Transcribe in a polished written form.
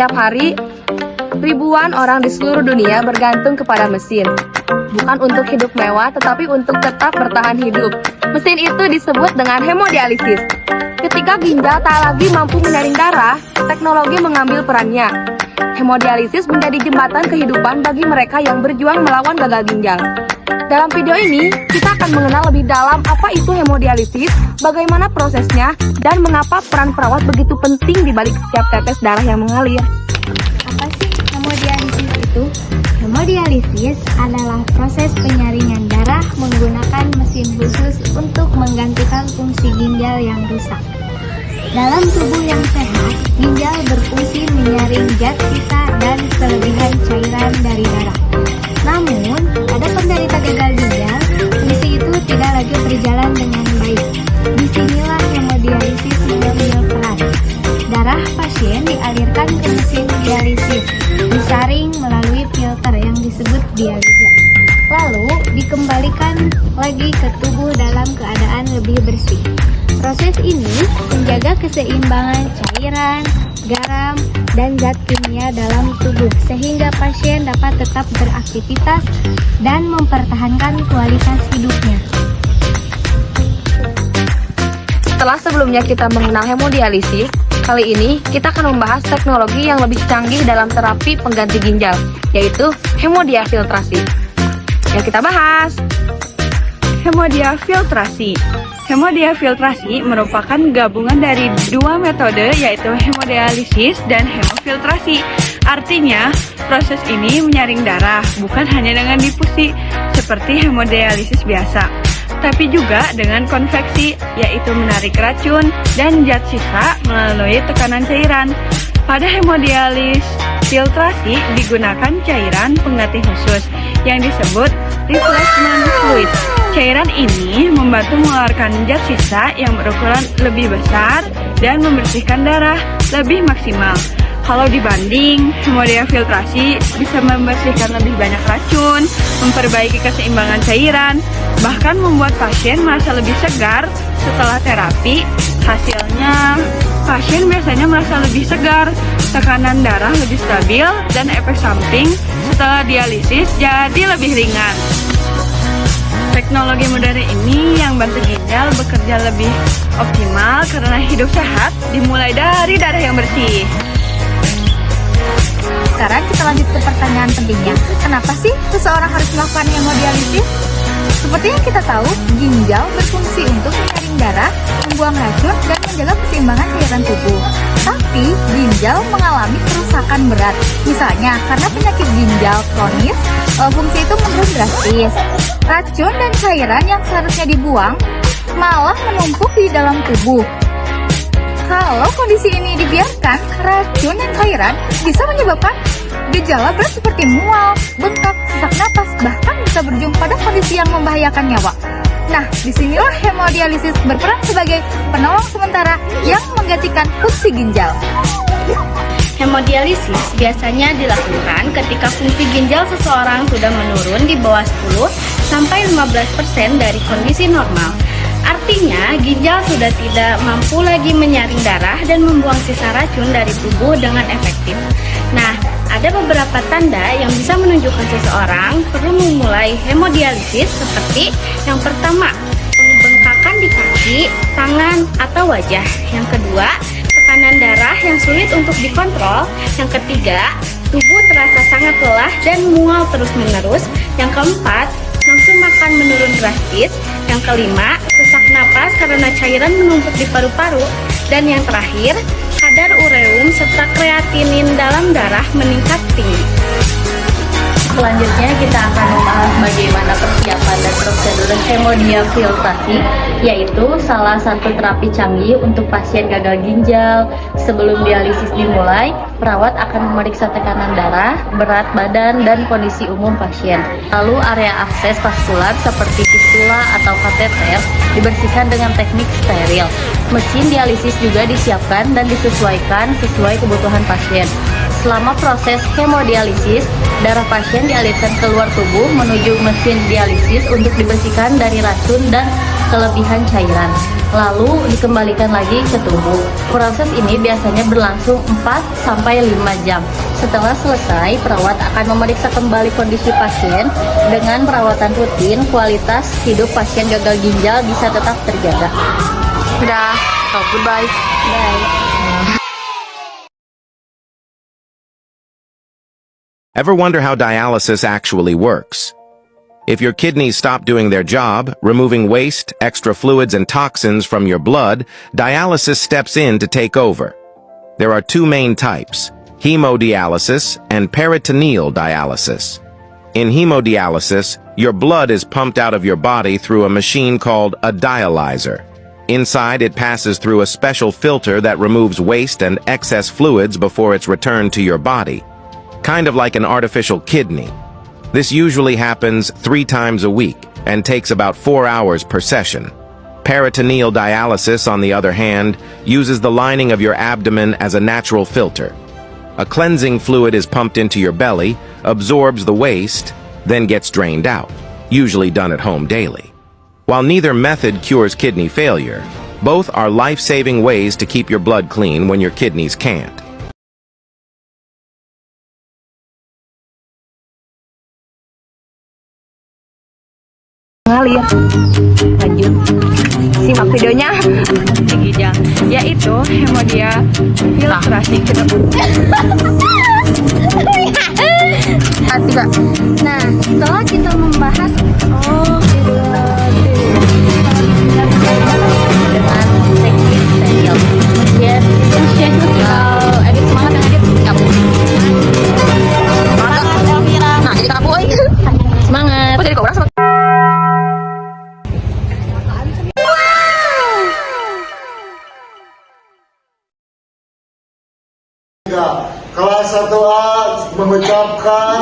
Setiap hari, ribuan orang di seluruh dunia bergantung kepada mesin. Bukan untuk hidup mewah, tetapi untuk tetap bertahan hidup. Mesin itu disebut dengan hemodialisis. Ketika ginjal tak lagi mampu menyaring darah, teknologi mengambil perannya. Hemodialisis menjadi jembatan kehidupan bagi mereka yang berjuang melawan gagal ginjal. Dalam video ini, kita akan mengenal lebih dalam apa itu hemodialisis, bagaimana prosesnya, dan mengapa peran perawat begitu penting di balik setiap tetes darah yang mengalir. Apa sih hemodialisis itu? Hemodialisis adalah proses penyaringan darah menggunakan mesin khusus untuk menggantikan fungsi ginjal yang rusak. Dalam tubuh yang sehat, ginjal berfungsi menyaring zat sisa dan kelebihan cairan dari darah. Namun, pada penderita gagal ginjal, fungsi itu tidak lagi berjalan dengan baik. Disinilah hemodialisis mengambil peran. Darah pasien dialirkan ke mesin dialisis, disaring melalui filter yang disebut dialisa. Lalu dikembalikan lagi ke tubuh dalam keadaan lebih bersih. Proses ini menjaga keseimbangan cairan, garam, dan zat kimia dalam tubuh sehingga pasien dapat tetap beraktivitas dan mempertahankan kualitas hidupnya. Setelah sebelumnya kita mengenal hemodialisis, kali ini kita akan membahas teknologi yang lebih canggih dalam terapi pengganti ginjal, yaitu hemodiafiltrasi. Yang kita bahas, hemodiafiltrasi. Hemodiafiltrasi merupakan gabungan dari dua metode, yaitu hemodialisis dan hemofiltrasi. Artinya, proses ini menyaring darah bukan hanya dengan difusi seperti hemodialisis biasa, tapi juga dengan konveksi, yaitu menarik racun dan zat sisa melalui tekanan cairan. Pada hemodialisis filtrasi digunakan cairan pengganti khusus yang disebut replacement fluid. Cairan ini membantu mengeluarkan zat sisa yang berukuran lebih besar dan membersihkan darah lebih maksimal. Kalau dibanding, hemodiafiltrasi bisa membersihkan lebih banyak racun, memperbaiki keseimbangan cairan, bahkan membuat pasien merasa lebih segar setelah terapi. Hasilnya, pasien biasanya merasa lebih segar, tekanan darah lebih stabil, dan efek samping setelah dialisis jadi lebih ringan. Teknologi modern ini yang bantu ginjal bekerja lebih optimal karena hidup sehat dimulai dari darah yang bersih. Sekarang kita lanjut ke pertanyaan pentingnya. Kenapa sih seseorang harus melakukan hemodialisis? Seperti yang kita tahu, ginjal berfungsi untuk menyaring darah, membuang racun, dan menjaga keseimbangan cairan tubuh. Tapi, ginjal mengalami kerusakan berat. Misalnya, karena penyakit ginjal kronis, fungsi itu menurun drastis. Racun dan cairan yang seharusnya dibuang malah menumpuk di dalam tubuh. Kalau kondisi ini dibiarkan, racun dan cairan bisa menyebabkan gejala berat seperti mual, bengkak, sesak napas, bahkan bisa berujung pada kondisi yang membahayakan nyawa. Nah, disinilah hemodialisis berperan sebagai penolong sementara yang menggantikan fungsi ginjal. Hemodialisis biasanya dilakukan ketika fungsi ginjal seseorang sudah menurun di bawah 10-15% dari kondisi normal. Artinya, ginjal sudah tidak mampu lagi menyaring darah dan membuang sisa racun dari tubuh dengan efektif. Nah, ada beberapa tanda yang bisa menunjukkan seseorang perlu memulai hemodialisis seperti yang pertama, pembengkakan di kaki, tangan, atau wajah. Yang kedua, tekanan darah yang sulit untuk dikontrol. Yang ketiga, tubuh terasa sangat lelah dan mual terus-menerus. Yang keempat, nafsu makan menurun drastis. Yang kelima, sesak napas karena cairan menumpuk di paru-paru. Dan yang terakhir, kadar ureum serta kreatinin dalam darah meningkat tinggi. Selanjutnya kita akan membahas bagaimana persiapan dan prosedur hemodiafiltrasi, yaitu salah satu terapi canggih untuk pasien gagal ginjal. Sebelum dialisis dimulai, perawat akan memeriksa tekanan darah, berat badan, dan kondisi umum pasien. Lalu area akses vaskular seperti fistula atau kateter dibersihkan dengan teknik steril. Mesin dialisis juga disiapkan dan disesuaikan sesuai kebutuhan pasien. Selama proses hemodialisis, darah pasien dialirkan keluar tubuh menuju mesin dialisis untuk dibersihkan dari racun dan kelebihan cairan, lalu dikembalikan lagi ke tubuh. Proses ini biasanya berlangsung 4-5 jam. Setelah selesai, perawat akan memeriksa kembali kondisi pasien. Dengan perawatan rutin, kualitas hidup pasien gagal ginjal bisa tetap terjaga. Udah, oh, goodbye. Ever wonder how dialysis actually works? If your kidneys stop doing their job, removing waste, extra fluids, and toxins from your blood, dialysis steps in to take over. There are two main types: hemodialysis and peritoneal dialysis. In hemodialysis, your blood is pumped out of your body through a machine called a dialyzer. Inside, it passes through a special filter that removes waste and excess fluids before it's returned to your body. Kind of like an artificial kidney. This usually happens 3 times a week and takes about 4 hours per session. Peritoneal dialysis, on the other hand, uses the lining of your abdomen as a natural filter. A cleansing fluid is pumped into your belly, absorbs the waste, then gets drained out, usually done at home daily. While neither method cures kidney failure, both are life-saving ways to keep your blood clean when your kidneys can't. Ngalir. Lanjut. Simak videonya. Ginjal, yaitu hemodiafiltrasi kedua. Nah, setelah kita membahas Dengan teknik steril. Yes, Edit semangat yang edit. Kamu. Nah, jadi kamu, semangat. Kok jadi kau orang sama? Kelas 1A mengucapkan